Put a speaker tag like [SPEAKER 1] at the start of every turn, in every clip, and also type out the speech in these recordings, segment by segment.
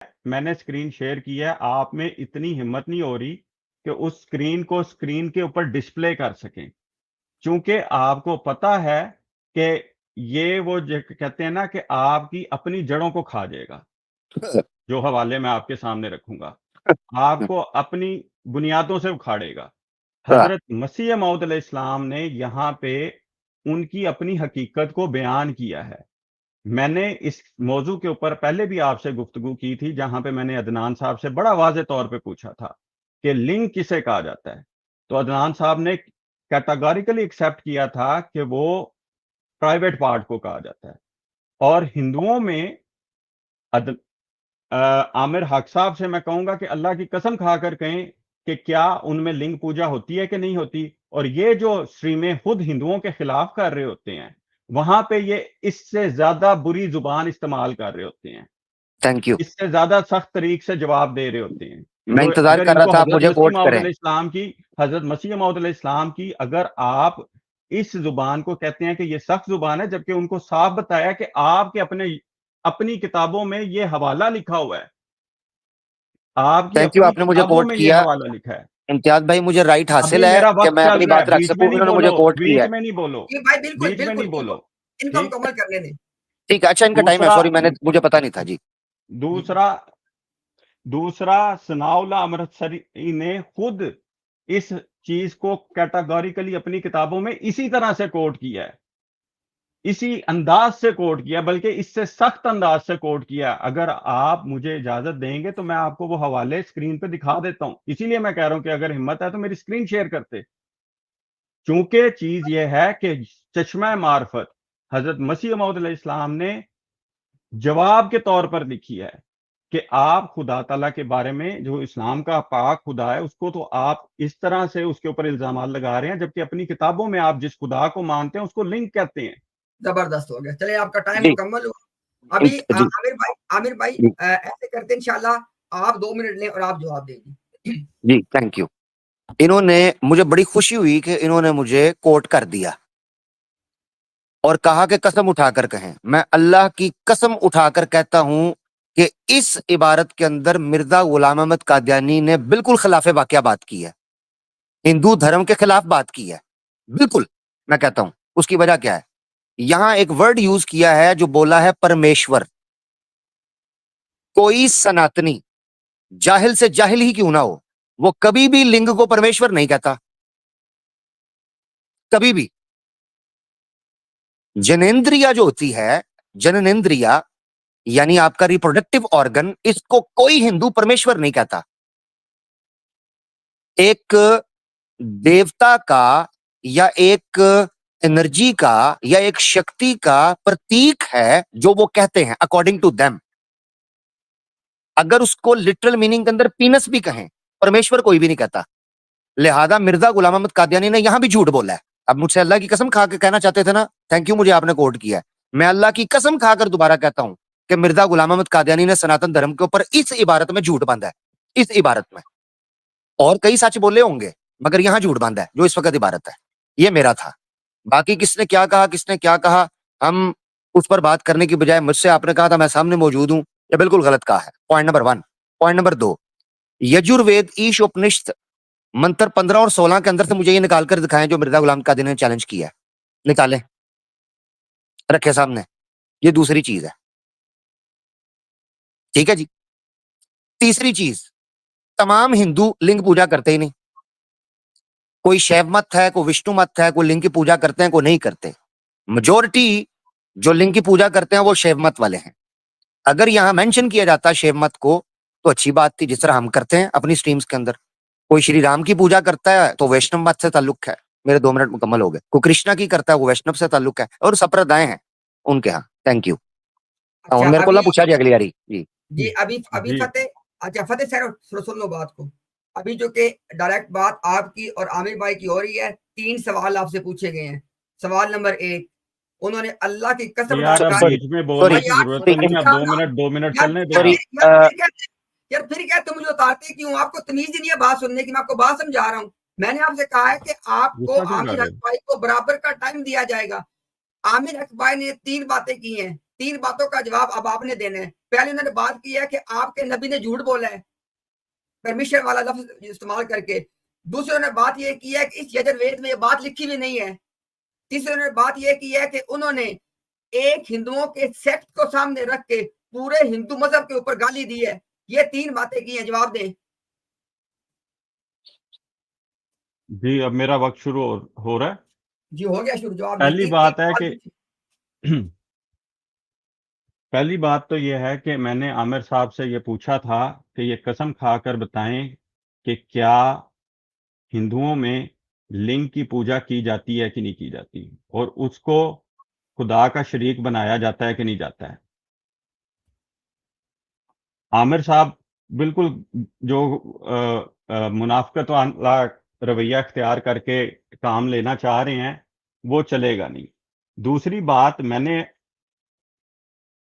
[SPEAKER 1] मैंने screen share की है, आप में इतनी हिम्मत नहीं हो रही कि उस स्क्रीन को स्क्रीन के ऊपर डिस्प्ले कर सकें, क्योंकि आपको पता है कि ये वो कहते हैं ना कि आपकी अपनी जड़ों को खा जाएगा। जो हवाले मैं आपके सामने रखूंगा, आपको अपनी बुनियादों से उखाड़ेगा। हजरत मसीह मौद अलैहिस्सलाम ने यहाँ पे उनकी अपनी हकीकत को बयान किया है। मैंने इस मौजू के ऊपर पहले भी आपसे गुफ्तगू की थी, जहां पे मैंने अदनान साहब से बड़ा वाज़ेह तौर पे पूछा था कि लिंग किसे कहा जाता है। तो अदनान साहब ने कैटेगोरिकली एक्सेप्ट किया था कि वो प्राइवेट पार्ट को कहा जाता है। और हिंदुओं में अद, आमिर हक साहब से मैं कहूंगा कि अल्लाह की कसम खाकर कहें कि क्या उनमें लिंग पूजा होती है कि नहीं होती। और ये जो स्ट्रीमें खुद हिंदुओं के खिलाफ कर रहे होते हैं, वहां पे ये इससे ज्यादा बुरी जुबान इस्तेमाल कर रहे होते हैं,
[SPEAKER 2] थैंक यू।
[SPEAKER 1] इससे ज्यादा सख्त तरीके से जवाब दे रहे होते हैं।
[SPEAKER 2] मैं
[SPEAKER 1] जो
[SPEAKER 2] इंतजार
[SPEAKER 1] अगर
[SPEAKER 2] कर रहा
[SPEAKER 1] इनको
[SPEAKER 2] था आप मुझे कोट करें।
[SPEAKER 1] हजरत मसीह मौद इस्लाम की अगर आप इस जुबान को कहते हैं कि ये सख्त जुबान है, जबकि उनको साफ बताया कि आपके अपने अपनी किताबों में ये हवाला लिखा हुआ है, आपकी
[SPEAKER 2] थैंक यू,
[SPEAKER 1] अपनी
[SPEAKER 2] आपने मुझे
[SPEAKER 1] किताबों
[SPEAKER 2] कोट
[SPEAKER 1] में ये
[SPEAKER 2] किया।
[SPEAKER 1] हवाला लिखा है।
[SPEAKER 2] इम्तियाज भाई, मुझे राइट
[SPEAKER 1] अभी
[SPEAKER 2] हासिल है
[SPEAKER 1] मेरा
[SPEAKER 2] कि
[SPEAKER 1] वक्त
[SPEAKER 2] मैं
[SPEAKER 1] चल
[SPEAKER 2] अपनी
[SPEAKER 1] रहा है,
[SPEAKER 2] बात रख
[SPEAKER 1] बीच में
[SPEAKER 2] सकूं।
[SPEAKER 1] नहीं
[SPEAKER 2] उन्होंने मुझे
[SPEAKER 1] बोलो,
[SPEAKER 2] कोट किया
[SPEAKER 1] बीच
[SPEAKER 2] है।
[SPEAKER 1] में नहीं बोलो,
[SPEAKER 3] जी भाई, बिल्कुल
[SPEAKER 1] बीच में
[SPEAKER 3] बिल्कुल
[SPEAKER 1] नहीं बोलो।
[SPEAKER 3] बिल्कुल इनको
[SPEAKER 1] ठीक।
[SPEAKER 3] मुकम्मल करने दें।
[SPEAKER 2] ठीक है, अच्छा, इनका टाइम है,
[SPEAKER 1] दूसरा
[SPEAKER 2] सॉरी, मुझे पता नहीं था जी।
[SPEAKER 1] दूसरा दूसरा सनाउल्लाह अमृतसरी ने खुद इस चीज को कैटेगोरिकली अपनी किताबों में इसी तरह से कोट किया है, इसी अंदाज से कोट किया, बल्कि इससे सख्त अंदाज से कोट किया। अगर आप मुझे इजाजत देंगे तो मैं आपको वो हवाले स्क्रीन पे दिखा देता हूं। इसीलिए मैं कह रहा हूं कि अगर हिम्मत है तो मेरी स्क्रीन शेयर करते। चूंकि चीज यह है कि चश्मा मार्फत हजरत मसीह मौद इस्लाम ने जवाब के तौर पर लिखी है कि आप खुदा ताला के बारे में, जो इस्लाम का पाक खुदा है, उसको तो आप इस तरह से उसके ऊपर इल्जाम लगा रहे हैं, जबकि अपनी किताबों में आप जिस खुदा को मानते हैं उसको लिंक कहते हैं।
[SPEAKER 3] जबरदस्त हो गया। चलिए, आपका टाइम
[SPEAKER 2] जी
[SPEAKER 3] मुकम्मल हुआ। अभी
[SPEAKER 2] जी
[SPEAKER 3] आमिर भाई
[SPEAKER 2] जी
[SPEAKER 3] ऐसे करते हैं, इंशाल्लाह आप 2 मिनट लें और आप जवाब देंगे।
[SPEAKER 2] जी, थैंक यू। इन्होंने, मुझे बड़ी खुशी हुई कि इन्होंने मुझे कोट कर दिया और कहा कि कसम उठाकर कहें। मैं अल्लाह की कसम उठाकर कहता हूं कि इस इबारत के अंदर मिर्जा गुलाम अहमद कादियानी ने बिल्कुल खिलाफे वाकया बात की है, हिंदू धर्म के खिलाफ बात की है, बिल्कुल। मैं कहता हूं उसकी वजह क्या है। यहां एक वर्ड यूज किया है जो बोला है परमेश्वर। कोई सनातनी, जाहिल से जाहिल ही क्यों ना हो, वो कभी भी लिंग को परमेश्वर नहीं कहता, कभी भी। जनेन्द्रिया जो होती है, जननेन्द्रिया, यानी आपका रिप्रोडक्टिव ऑर्गन, इसको कोई हिंदू परमेश्वर नहीं कहता। एक देवता का या एक एनर्जी का या एक शक्ति का प्रतीक है जो वो कहते हैं, अकॉर्डिंग टू देम। अगर उसको लिटरल मीनिंग के अंदर पीनस भी कहें, परमेश्वर कोई भी नहीं कहता। लिहाजा मिर्जा गुलाम अहमद कादियानी ने यहां भी झूठ बोला है। अब मुझसे अल्लाह की कसम खा के कहना चाहते थे ना, थैंक यू, मुझे आपने कोट किया है। मैं अल्लाह की कसम खाकर दोबारा कहता हूं कि मिर्जा गुलाम अहमद कादियानी ने सनातन धर्म के ऊपर इस इबारत में झूठ बांधा है, इस इबारत में। और कई सच बोले होंगे, मगर यहां झूठ बांधा है जो इस वक्त इबारत है। ये मेरा था। बाकी किसने क्या कहा, किसने क्या कहा, हम उस पर बात करने की बजाय मुझसे आपने कहा था मैं सामने मौजूद हूं, ये बिल्कुल गलत कहा है। Point number 1। Point number 2, Yajurveda Isha Upanishad मंत्र 15 और 16 के अंदर से मुझे ये निकाल कर दिखाएं जो मिर्जा गुलाम कादियानी ने चैलेंज किया है। निकालें, रखे सामने। ये दूसरी चीज है, ठीक है जी। तीसरी चीज, तमाम हिंदू लिंग पूजा करते ही नहीं। कोई शैव मत है, कोई विष्णु मत है, कोई लिंग की पूजा करते हैं, कोई नहीं करते। मेजोरिटी जो लिंग की पूजा करते हैं वो शैव मत वाले हैं। अगर यहां मेंशन किया जाता शैव मत को तो अच्छी बात थी, जिस तरह हम करते हैं अपनी स्ट्रीम्स के अंदर। कोई श्री राम की पूजा करता है तो वैष्णव मत से ताल्लुक है, मेरे 2 मिनट मुकम्मल हो गए। कोई कृष्णा की करता है वो वैष्णव से ताल्लुक है, और संप्रदाय हैं उनके यहाँ। Thank you. और
[SPEAKER 3] अच्छा,
[SPEAKER 2] मेरे को ना
[SPEAKER 3] अभी
[SPEAKER 2] पूछा जी अगली बारी जी।
[SPEAKER 3] जी अभी अभी
[SPEAKER 1] जी
[SPEAKER 3] फतेह, अच्छा फतेह सर, सुन लो बात को। अभी जो कि डायरेक्ट बात आपकी और आमिर भाई की हो रही है, 3 सवाल आपसे पूछे गए हैं। सवाल नंबर 1, उन्होंने अल्लाह की कसम
[SPEAKER 1] यार, अब
[SPEAKER 3] उठाकर
[SPEAKER 2] सॉरी
[SPEAKER 1] बीच में
[SPEAKER 3] और
[SPEAKER 1] बोलने
[SPEAKER 2] सॉरी
[SPEAKER 1] की
[SPEAKER 3] यार
[SPEAKER 1] जरूरत
[SPEAKER 2] सॉरी
[SPEAKER 1] तो नहीं है। अब
[SPEAKER 3] इंशाल्लाह
[SPEAKER 1] 2 मिनट
[SPEAKER 3] यार
[SPEAKER 1] चलने दो।
[SPEAKER 2] सॉरी
[SPEAKER 3] यार फिर क्या तुम मुझे उतारते क्यों? आपको तमीज ही नहीं है बात सुनने की। मैं आपको बात समझा रहा हूँ। मैंने आपसे कहा है कि आपको
[SPEAKER 1] गुस्सा क्यों कर
[SPEAKER 3] आमिर
[SPEAKER 1] रहे
[SPEAKER 3] हक
[SPEAKER 1] हो?
[SPEAKER 3] भाई को बराबर का टाइम दिया जाएगा। आमिर हक भाई ने 3 बातें की हैं। तीन बातों का जवाब अब आपने देना है। पहले उन्होंने बात की है कि आपके नबी ने झूठ बोला है परमिशन वाला लफ्ज इस्तेमाल करके। दूसरे उन्होंने बात यह की है कि इस यजुर्वेद में ये बात लिखी भी नहीं है। तीसरे उन्होंने बात यह की है कि उन्होंने एक हिंदुओं के सेक्ट को सामने रख के पूरे हिंदू मजहब के ऊपर गाली दी है। ये तीन बातें की हैं, जवाब दें।
[SPEAKER 1] जी अब मेरा वक्त शुरू हो रहा है।
[SPEAKER 3] जी हो गया शुरू, जवाब
[SPEAKER 1] पहली
[SPEAKER 3] दें।
[SPEAKER 1] बात है कि पहली बात तो यह है कि मैंने आमिर साहब से ये पूछा था कि ये कसम खाकर बताएं कि क्या हिंदुओं में लिंग की पूजा की जाती है कि नहीं की जाती, और उसको खुदा का शरीक बनाया जाता है कि नहीं जाता है। आमिर साहब बिल्कुल जो मुनाफिकत वाला रवैया इख्तियार करके काम लेना चाह रहे हैं वो चलेगा नहीं। दूसरी बात, मैंने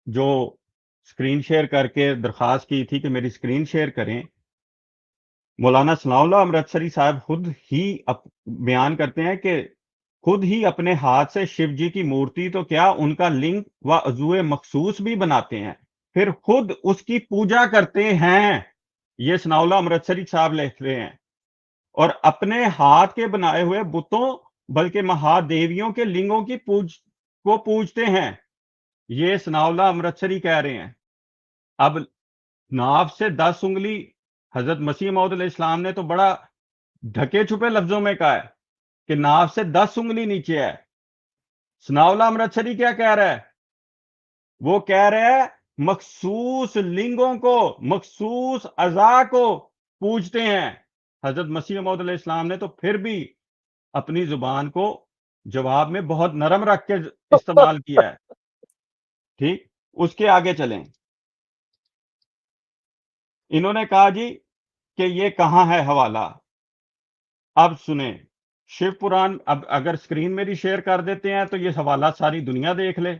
[SPEAKER 1] जो स्क्रीन शेयर करके दरख्वास्त की थी कि मेरी स्क्रीन शेयर करें, मौलाना सनाउल्लाह अमृतसरी साहब खुद ही बयान करते हैं कि खुद ही अपने हाथ से शिव जी की मूर्ति तो क्या उनका लिंग व अज़ुए मखसूस भी बनाते हैं, फिर खुद उसकी पूजा करते हैं। ये सनाउल्लाह अमृतसरी साहब लिख रहे हैं। और अपने हाथ के बनाए हुए बुतों बल्कि महादेवियों के लिंगों की को पूजते हैं। ये सनाउल्लाह अमृतसरी कह रहे हैं। अब नाफ से 10 उंगली हजरत मसीह मौद अलैहिस्सलाम ने तो बड़ा ढके छुपे लफ्जों में कहा है कि नाफ से 10 उंगली नीचे है। सनाउल्लाह अमृतसरी क्या कह रहा है? वो कह रहा है मखसूस लिंगों को, मखसूस अज़ा को पूजते हैं। हजरत मसीह मौद अलैहिस्सलाम ने तो फिर भी अपनी जुबान को जवाब में बहुत नरम रख के इस्तेमाल किया है। ठीक, उसके आगे चलें। इन्होंने कहा जी कि ये कहां है हवाला। अब सुने, शिव पुराण, अब अगर स्क्रीन मेरी शेयर कर देते हैं तो ये हवाला सारी दुनिया देख ले।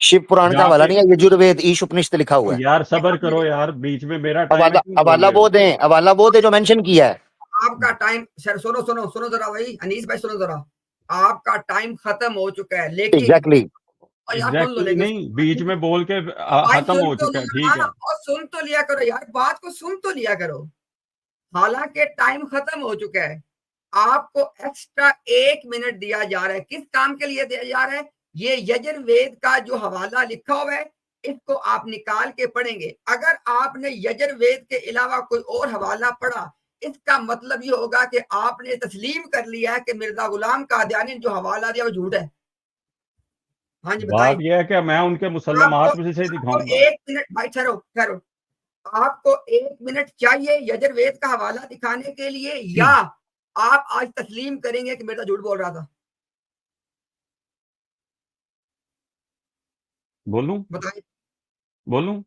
[SPEAKER 2] शिव पुराण का हवाला
[SPEAKER 1] जाके
[SPEAKER 2] नहीं है, यजुर्वेद ईश उपनिषद लिखा हुआ है।
[SPEAKER 1] यार सबर करो यार, बीच में मेरा टाइम
[SPEAKER 2] हवाला
[SPEAKER 1] क्यों खोल
[SPEAKER 2] हवाला
[SPEAKER 1] रहे हो?
[SPEAKER 2] वो दें, हवाला वो दे जो मेंशन किया है।
[SPEAKER 3] आपका टाइम सर, सुनो सुनो सुनो जरा भाई, अनीस भाई सुनो जरा, आपका टाइम खत्म हो चुका है। लेकिन
[SPEAKER 2] एग्जैक्टली
[SPEAKER 3] यार सुन लो,
[SPEAKER 1] एग्जैक्टली
[SPEAKER 3] लेकिन
[SPEAKER 1] नहीं, बीच में बोल के
[SPEAKER 3] भाई
[SPEAKER 1] खत्म
[SPEAKER 3] सुन
[SPEAKER 1] हो
[SPEAKER 3] तो
[SPEAKER 1] चुका है।
[SPEAKER 3] लो
[SPEAKER 1] ठीक
[SPEAKER 3] ना,
[SPEAKER 1] है,
[SPEAKER 3] और सुन तो लिया करो यार, बात को सुन तो लिया करो। हालांकि टाइम खत्म हो चुका है, आपको एक्स्ट्रा 1 मिनट दिया जा रहा है। किस काम के लिए दिया जा रहा है? ये यजुर्वेद का जो हवाला लिखा हुआ है, इसको आप निकाल के पढ़ेंगे। अगर आपने यजुर्वेद के अलावा कोई और हवाला पढ़ा, इसका मतलब ये होगा कि आपने तस्लीम कर लिया है कि मिर्जा गुलाम कादियानी ने जो हवाला दिया वो झूठ है। हाँ जी बताएं।
[SPEAKER 1] बात यह है कि मैं उनके मुसल्लमात में से
[SPEAKER 3] आपको
[SPEAKER 1] दिखाऊंगा।
[SPEAKER 3] 1 मिनट भाई, ठहरो ठहरो, आपको 1 मिनट चाहिए यजुर्वेद का हवाला दिखाने के लिए, या आप आज तस्लीम करेंगे कि मिर्जा झूठ बोल रहा था?
[SPEAKER 1] बोलूं
[SPEAKER 3] बताइए।
[SPEAKER 1] बोलूं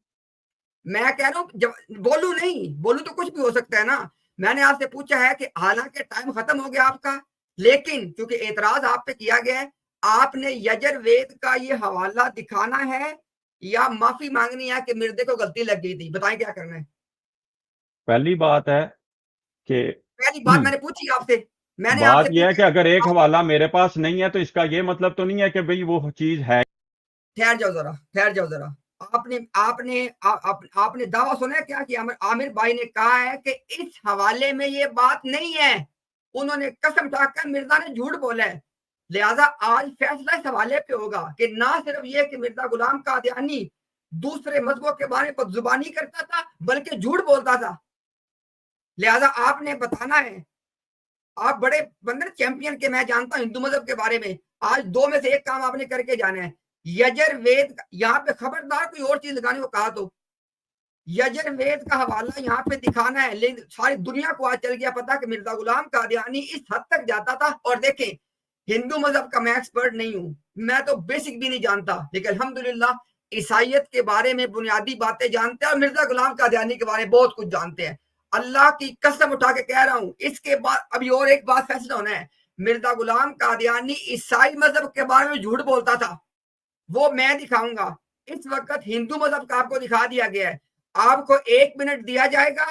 [SPEAKER 3] मैं कह रहा हूं, जब बोलू नहीं बोलू तो कुछ भी हो सकता है ना। मैंने आपसे पूछा है कि हालांकि टाइम खत्म हो गया आपका, लेकिन क्योंकि एतराज आप पे किया गया है, आपने यजुर्वेद का ये हवाला दिखाना है या माफी मांगनी है कि मिर्जे को गलती लग गई थी? बताएं क्या करना है।
[SPEAKER 1] पहली बात है कि
[SPEAKER 3] पहली बात मैंने पूछी आपसे, मैंने
[SPEAKER 1] बात
[SPEAKER 3] आपसे
[SPEAKER 1] यह है कि अगर एक
[SPEAKER 3] पूछा।
[SPEAKER 1] हवाला मेरे पास नहीं है तो इसका ये मतलब तो नहीं है कि भाई वो चीज है।
[SPEAKER 3] ठहर जाओ जरा, ठहर जाओ जरा। आपने आपने आपने दावा सुना है क्या कि आमिर भाई ने कहा है कि इस हवाले में ये बात नहीं है? उन्होंने कसम उठाकर मिर्जा ने झूठ बोला है। लिहाजा आज फैसला इस हवाले पे होगा कि ना सिर्फ ये कि मिर्जा गुलाम कादियानी दूसरे मजहबों के बारे में बदजुबानी करता था, बल्कि झूठ बोलता था। लिहाजा आपने बताना है। आप बड़े बंदर चैंपियन के, मैं जानता हूं हिंदू मजहब के बारे में। आज 2 में से एक काम आपने करके जाना है। यजुर्वेद, यहाँ पे खबरदार कोई और चीज लगाने को कहा तो यजुर्वेद का हवाला यहाँ पे दिखाना है। लेकिन सारी दुनिया को आज चल गया पता कि मिर्जा गुलाम कादियानी इस हद तक जाता था। और देखें, हिंदू मजहब का मैं एक्सपर्ट नहीं हूं, मैं तो बेसिक भी नहीं जानता, लेकिन अल्हम्दुलिल्लाह ईसाइयत के बारे में बुनियादी बातें जानते हैं और मिर्जा गुलाम कादियानी के बारे में बहुत कुछ जानते हैं। अल्लाह की कसम उठा के कह रहा हूं, इसके बाद अभी और एक बात फैसला होना है। मिर्जा गुलाम कादियानी ईसाई मजहब के बारे में झूठ बोलता था, वो मैं दिखाऊंगा। इस वक्त हिंदू मजहब का आपको दिखा दिया गया है। आपको 1 मिनट दिया जाएगा,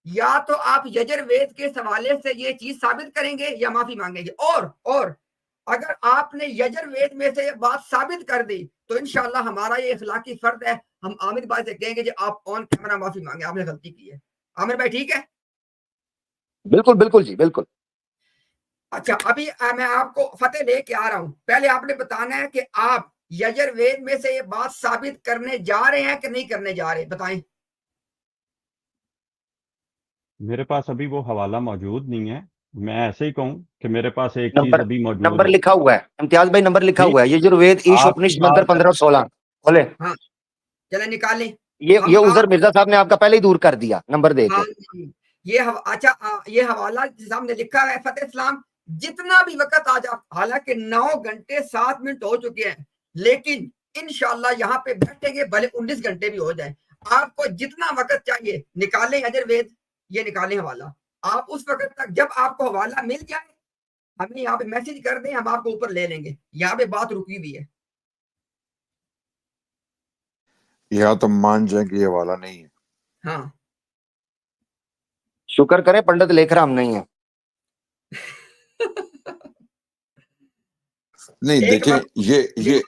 [SPEAKER 3] या तो आप यजुर्वेद के हवाले से ये चीज साबित करेंगे या माफी मांगेंगे। और अगर आपने यजुर्वेद में से ये बात साबित कर दी तो इंशाल्लाह हमारा ये इखलाकी फर्ज है, हम आमिर भाई से कहेंगे जी आप ऑन कैमरा माफी मांगे, आपने गलती की है। आमिर भाई ठीक है?
[SPEAKER 2] बिल्कुल बिल्कुल जी, बिल्कुल।
[SPEAKER 3] अच्छा, अभी मैं आपको फतेह लेके आ रहा हूं। पहले आपने बताना है कि आप यजुर्वेद में से ये बात साबित करने जा रहे हैं कि नहीं करने जा रहे, बताएं।
[SPEAKER 1] मेरे पास अभी वो हवाला मौजूद नहीं है। मैं ऐसे ही कहूँ कि मेरे पास एक चीज
[SPEAKER 2] नंबर
[SPEAKER 1] अभी मौजूद
[SPEAKER 2] नंबर
[SPEAKER 1] है।
[SPEAKER 2] लिखा हुआ है इम्तियाज भाई, नंबर लिखा
[SPEAKER 1] ठीक,
[SPEAKER 2] हुआ है, यजुर्वेद ईश
[SPEAKER 1] आपकी
[SPEAKER 2] उपनिषद मंत्र
[SPEAKER 1] बात,
[SPEAKER 2] 1516 बोले।
[SPEAKER 3] हाँ, चले निकालें।
[SPEAKER 2] ये
[SPEAKER 3] हम
[SPEAKER 2] उजर
[SPEAKER 3] आप
[SPEAKER 2] मिर्जा साहब ने आपका पहले ही दूर कर दिया नंबर दे
[SPEAKER 3] हाँ
[SPEAKER 2] के।
[SPEAKER 3] जी, ये अच्छा ये हवाला सामने लिखा है फतेह इस्लाम, जितना भी वक्त आ जा, हालांकि 9 घंटे 7 मिनट हो चुके हैं, लेकिन इंशाल्लाह यहाँ पे बैठेंगे भले 19 घंटे भी हो जाए। आपको जितना वक्त चाहिए निकालें यजुर्वेद, ये निकालें हवाला। आप उस वक्त तक जब आपको हवाला मिल जाए हमें यहाँ पे मैसेज कर दें, हम आपको ऊपर ले लेंगे। यहाँ पे बात रुकी हुई है।
[SPEAKER 4] या तो मान जाए कि ये वाला नहीं है।
[SPEAKER 3] हाँ
[SPEAKER 2] शुक्र करें पंडित लेख राम नहीं है।
[SPEAKER 4] नहीं
[SPEAKER 3] एक
[SPEAKER 4] देखें,
[SPEAKER 3] बात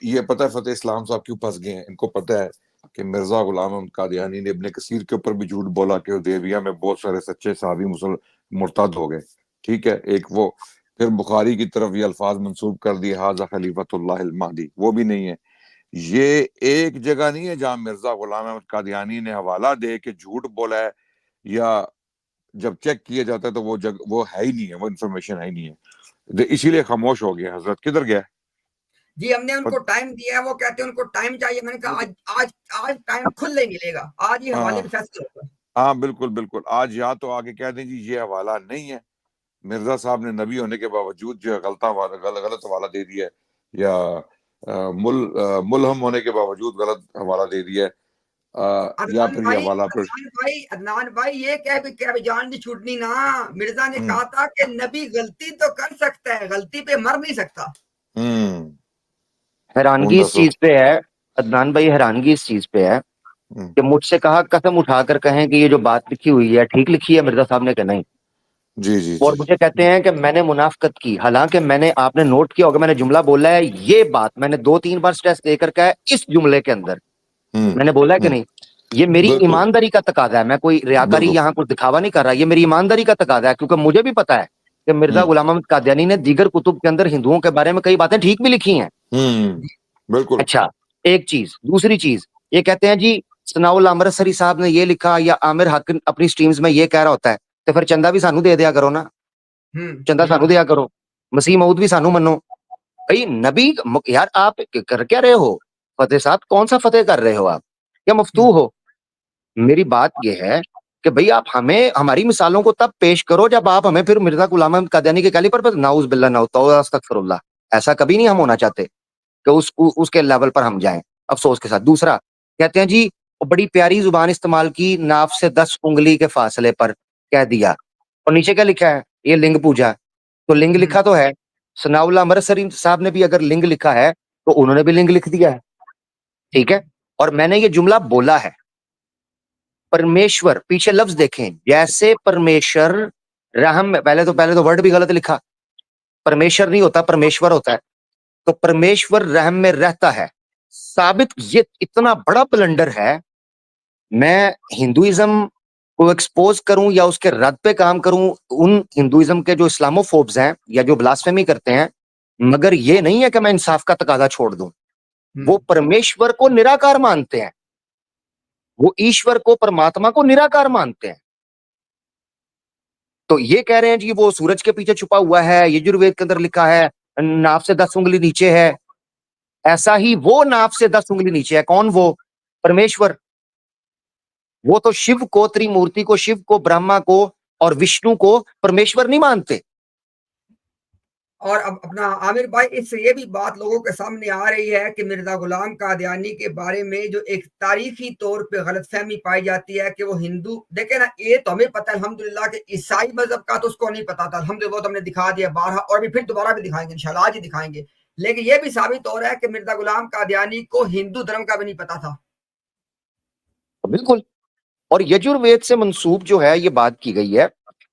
[SPEAKER 4] ये पता है फतेह इस्लाम साहब क्यों फंस गए हैं। इनको पता है कि मिर्जा गुलाम अहमद कादियानी ने इब्ने कसीर के ऊपर भी झूठ बोला कि हुदैबिया में बहुत सारे सच्चे सहाबी मुर्तद हो गए। ठीक है, एक वो, फिर बुखारी की तरफ ये अल्फाज मंसूब कर दिए हाजा खलीफतुल्लाह अल महदी, वो भी नहीं है। ये एक जगह नहीं है जहां मिर्जा गुलाम अहमद कादियानी ने हवाला दे के झूठ बोला है, या जब चेक किया जाता है तो वो है ही नहीं है, वो इंफॉर्मेशन है ही नहीं है। इसीलिए खामोश हो गया। हजरत किधर गया?
[SPEAKER 3] जी, हमने उनको टाइम दिया है, वो कहते हैं उनको टाइम चाहिए। मैंने कहा आज आज आज टाइम खुद नहीं मिलेगा, आज ही हवाले
[SPEAKER 4] हाँ
[SPEAKER 3] पे फैसला होगा।
[SPEAKER 4] हाँ, बिल्कुल बिल्कुल। आज या तो आगे कह दें जी ये हवाला नहीं है, मिर्जा साहब ने नबी होने के बावजूद जो है गलत हवाला दे दिया है, या मुलहम होने के बावजूद गलत हवाला दे दिया है, या फिर ये हवाला पर
[SPEAKER 3] अदनान भाई ये क्या भी जान नहीं छूटनी ना। मिर्जा ने
[SPEAKER 4] हम्म
[SPEAKER 3] कहा था कि नबी गलती तो कर सकता है, गलती पे मर नहीं सकता।
[SPEAKER 4] हम्म
[SPEAKER 2] हैरानगी इस
[SPEAKER 4] दसो।
[SPEAKER 2] चीज पे है, अदनान भाई, हैरानगी इस चीज पे है
[SPEAKER 4] हम्म,
[SPEAKER 2] कि मुझसे कहा कसम उठाकर कहें कि ये जो बात लिखी हुई है ठीक लिखी है मिर्जा साहब ने कि नहीं।
[SPEAKER 4] जी जी
[SPEAKER 2] और
[SPEAKER 4] जी।
[SPEAKER 2] मुझे कहते हैं कि मैंने मुनाफकत की, हालांकि मैंने, आपने नोट किया होगा, मैंने जुमला बोला है, ये बात मैंने 2-3 बार स्ट्रेस देकर कहा है। इस जुमले के अंदर
[SPEAKER 4] हम्म
[SPEAKER 2] मैंने बोला है कि
[SPEAKER 4] हम्म,
[SPEAKER 2] नहीं, ये मेरी
[SPEAKER 4] बिल्कुल
[SPEAKER 2] ईमानदारी का तकाजा है। मैं कोई रियाकारी
[SPEAKER 4] बिल्कुल।
[SPEAKER 2] यहाँ कुछ दिखावा नहीं कर रहा, ये मेरी ईमानदारी का तकाजा है, क्योंकि मुझे भी पता है कि मिर्जा
[SPEAKER 4] हम्म
[SPEAKER 2] गुलाम अहमद कादियानी ने दीगर कुतुब के अंदर हिंदुओं के बारे में कई बातें ठीक भी लिखी हैं।
[SPEAKER 4] हम्म, बिल्कुल।
[SPEAKER 2] अच्छा, एक चीज। दूसरी चीज, ये कहते हैं जी सनाउल अमृतसरी साहब ने ये लिखा या आमिर हक अपनी स्ट्रीम्स में ये कह रहा होता है, तो फिर चंदा भी सानू दे दिया करो ना, चंदा सानू दिया करो, मसीह मऊद भी सानू मनो। भाई नबी, यार आप कर क्या रहे हो फतेह साहब, कौन सा फतेह कर रहे हो आप, क्या मफ्तू हो? मेरी बात ये है कि भाई आप हमें हमारी मिसालों को तब पेश करो जब आप हमें फिर मिर्जा गुलाम अहमद कादियानी के कैलिपर पर नाउज बिल्ला अस्तगफिरुल्लाह, ऐसा कभी नहीं हम होना चाहते कि उसके लेवल पर हम जाएं, अफसोस के साथ। दूसरा, कहते हैं जी बड़ी प्यारी जुबान इस्तेमाल की, नाफ से 10 उंगली के फासले पर कह दिया, और नीचे क्या लिखा है, ये लिंग पूजा। तो लिंग लिखा तो है, सनाउल्लाह अमृतसरी साहब ने भी अगर लिंग लिखा है तो उन्होंने भी लिंग लिख दिया है, ठीक है। और मैंने ये जुमला बोला है, परमेश्वर, पीछे लफ्ज देखें, जैसे परमेश्वर रहम में, पहले तो वर्ड भी गलत लिखा, परमेश्वर नहीं होता, परमेश्वर होता है। तो परमेश्वर रहम में रहता है, साबित। ये इतना बड़ा ब्लंडर है। मैं हिंदुइज्म को एक्सपोज करूं या उसके रद्द पे काम करूं उन हिंदुइज्म के जो इस्लामोफोब्स हैं या जो ब्लास्फेमी करते हैं, मगर ये नहीं है कि मैं इंसाफ का तकाजा छोड़ दूं। वो परमेश्वर को निराकार मानते हैं, वो ईश्वर को, परमात्मा को निराकार मानते हैं। तो ये कह रहे हैं जी वो सूरज के पीछे छुपा हुआ है, यजुर्वेद के अंदर लिखा है नाफ से 10 उंगली नीचे है। ऐसा ही वो नाफ से 10 उंगली नीचे है, कौन? वो परमेश्वर। वो तो शिव को, त्रिमूर्ति को, शिव को, ब्रह्मा को और विष्णु को परमेश्वर नहीं मानते।
[SPEAKER 3] और अब अपना आमिर भाई, इससे ये भी बात लोगों के सामने आ रही है कि मिर्जा गुलाम कादियानी के बारे में जो एक तारीखी तौर पे गलतफहमी पाई जाती है कि वो हिंदू, देखे ना, ये तो हमें पता है अल्हम्दुलिल्लाह कि ईसाई मजहब का तो उसको नहीं पता था, अल्हम्दुलिल्लाह तो हमने दिखा दिया बारहा, और भी फिर दोबारा भी दिखाएंगे इंशाल्लाह, आज ही दिखाएंगे। लेकिन ये भी साबित हो रहा है कि मिर्जा गुलाम कादियानी को हिंदू धर्म का भी नहीं पता था।
[SPEAKER 2] बिल्कुल। और यजुर्वेद से मंसूब जो है ये बात की गई है।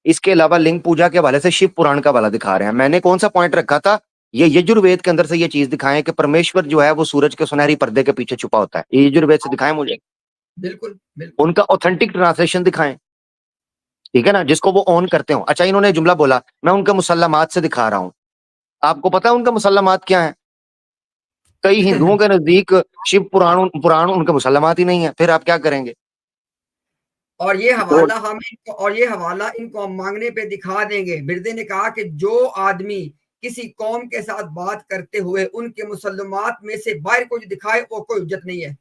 [SPEAKER 2] इसके अलावा लिंग पूजा के हवाले से शिव पुराण का वाला दिखा रहे हैं। मैंने कौन सा पॉइंट रखा था ये यजुर्वेद के अंदर से ये चीज दिखाएं कि परमेश्वर जो है वो सूरज के सुनहरी पर्दे के पीछे छुपा होता है। ये यजुर्वेद से दिखाएं मुझे,
[SPEAKER 3] बिल्कुल बिल्कुल
[SPEAKER 2] उनका ऑथेंटिक ट्रांसलेशन दिखाएं, ठीक है ना, जिसको वो ऑन करते हो। अच्छा, इन्होंने जुमला बोला मैं उनके मुसल्लमात से दिखा रहा हूं। आपको पता है उनका मुसल्लमात क्या है? कई हिंदुओं के नजदीक शिव पुराण उनके मुसल्लमात ही नहीं है, फिर आप क्या करेंगे?
[SPEAKER 3] और ये हवाला इनको हम मांगने पे दिखा देंगे। मिर्जे ने कहा कि जो आदमी किसी कौम के साथ बात करते हुए उनके मुसल्लमात में से बाहर को जो दिखाए वो कोई हुज्जत नहीं है।